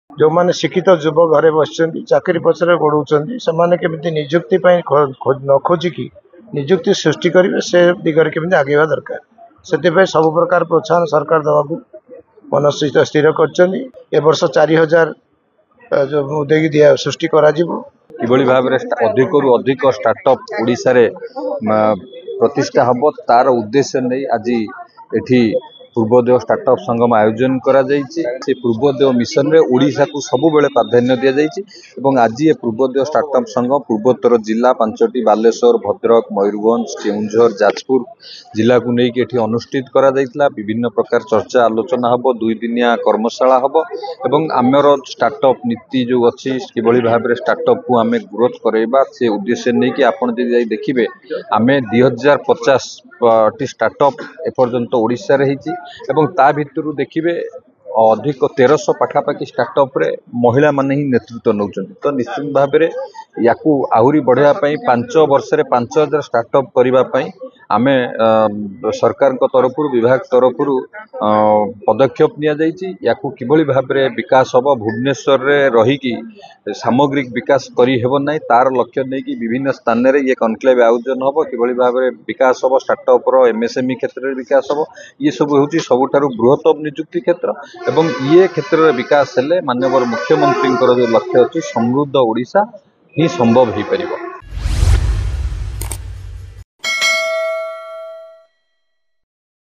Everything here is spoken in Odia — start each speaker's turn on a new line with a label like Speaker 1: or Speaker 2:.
Speaker 1: जो मैंने शिक्षित युवक घरे बस चाकरी पचर गोड़ाउं से केमी निजुक्ति न खोजिकी निजुक्ति सृष्टि करेंगे से दिगरे केमी आगे दरकार से सब प्रकार प्रोत्साहन सरकार देवा मन स्थिर कर वर्ष 4000 जो उद्योगी दिया सृष्टि करा
Speaker 2: किभଳି भाବରେ ଅଧିକରୁ ଅଧିକ ଷ୍ଟାର୍ଟଅପ୍ ଓଡ଼ିଶାରେ ପ୍ରତିଷ୍ଠା ହେବ ତାର ଉଦ୍ଦେଶ୍ୟ ନେଇ ଆଜି ଏଠି ପୂର୍ବୋଦୟ ଷ୍ଟାର୍ଟଅପ୍ ସଂଗମ ଆୟୋଜନ କରାଯାଇଛି। ସେ ପୂର୍ବୋଦୟ ମିଶନରେ ଓଡ଼ିଶାକୁ ସବୁବେଳେ ପ୍ରାଧାନ୍ୟ ଦିଆଯାଇଛି ଏବଂ ଆଜି ଏ ପୂର୍ବୋଦୟ ଷ୍ଟାର୍ଟଅପ୍ ସଂଗମ ପୂର୍ବୋତ୍ତର ଜିଲ୍ଲା 5ଟି ବାଲେଶ୍ୱର, ଭଦ୍ରକ, ମୟୂରଭଞ୍ଜ, କେଉଁଝର, ଯାଜପୁର ଜିଲ୍ଲାକୁ ନେଇକି ଏଠି ଅନୁଷ୍ଠିତ କରାଯାଇଥିଲା। ବିଭିନ୍ନ ପ୍ରକାର ଚର୍ଚ୍ଚା ଆଲୋଚନା ହେବ, 2 ଦିନିଆ କର୍ମଶାଳା ହେବ ଏବଂ ଆମର ଷ୍ଟାର୍ଟଅପ୍ ନୀତି ଯେଉଁ ଅଛି କିଭଳି ଭାବରେ ଷ୍ଟାର୍ଟଅପ୍କୁ ଆମେ ଗ୍ରୋଥ କରାଇବା ସେ ଉଦ୍ଦେଶ୍ୟ ନେଇକି ଆପଣ ଯଦି ଯାଇ ଦେଖିବେ ଆମେ 2050ଟି ଷ୍ଟାର୍ଟଅପ୍ ଏପର୍ଯ୍ୟନ୍ତ ଓଡ଼ିଶାରେ ହେଇଛି ଏବଂ ତା ଭିତରୁ ଦେଖିବେ ଅଧିକ 1300 ପାଖାପାଖି ଷ୍ଟାର୍ଟଅପ୍ରେ ମହିଳାମାନେ ହିଁ ନେତୃତ୍ୱ ନେଉଛନ୍ତି। ତ ନିଶ୍ଚିତ ଭାବରେ ୟାକୁ ଆହୁରି ବଢ଼ାଇବା ପାଇଁ 5 ବର୍ଷରେ 5000 ଷ୍ଟାର୍ଟଅପ୍ କରିବା ପାଇଁ ଆମେ ସରକାରଙ୍କ ତରଫରୁ ବିଭାଗ ତରଫରୁ ପଦକ୍ଷେପ ନିଆଯାଇଛି। ୟାକୁ କିଭଳି ଭାବରେ ବିକାଶ ହେବ ଭୁବନେଶ୍ୱରରେ ରହିକି ସାମଗ୍ରିକ ବିକାଶ କରିହେବ ନାହିଁ ତାର ଲକ୍ଷ୍ୟ ନେଇକି ବିଭିନ୍ନ ସ୍ଥାନରେ ଇଏ କନକ୍ଲେଭ୍ ଆୟୋଜନ ହେବ କିଭଳି ଭାବରେ ବିକାଶ ହେବ ଷ୍ଟାର୍ଟଅପ୍ର MSME କ୍ଷେତ୍ରରେ ବିକାଶ ହେବ। ଇଏ ସବୁ ହେଉଛି ସବୁଠାରୁ ବୃହତ୍ତମ ନିଯୁକ୍ତି କ୍ଷେତ୍ର ଏବଂ ଇଏ କ୍ଷେତ୍ରରେ ବିକାଶ ହେଲେ ମାନ୍ୟବର ମୁଖ୍ୟମନ୍ତ୍ରୀଙ୍କର ଯେଉଁ ଲକ୍ଷ୍ୟ ଅଛି ସମୃଦ୍ଧ ଓଡ଼ିଶା ହିଁ ସମ୍ଭବ ହୋଇପାରିବ।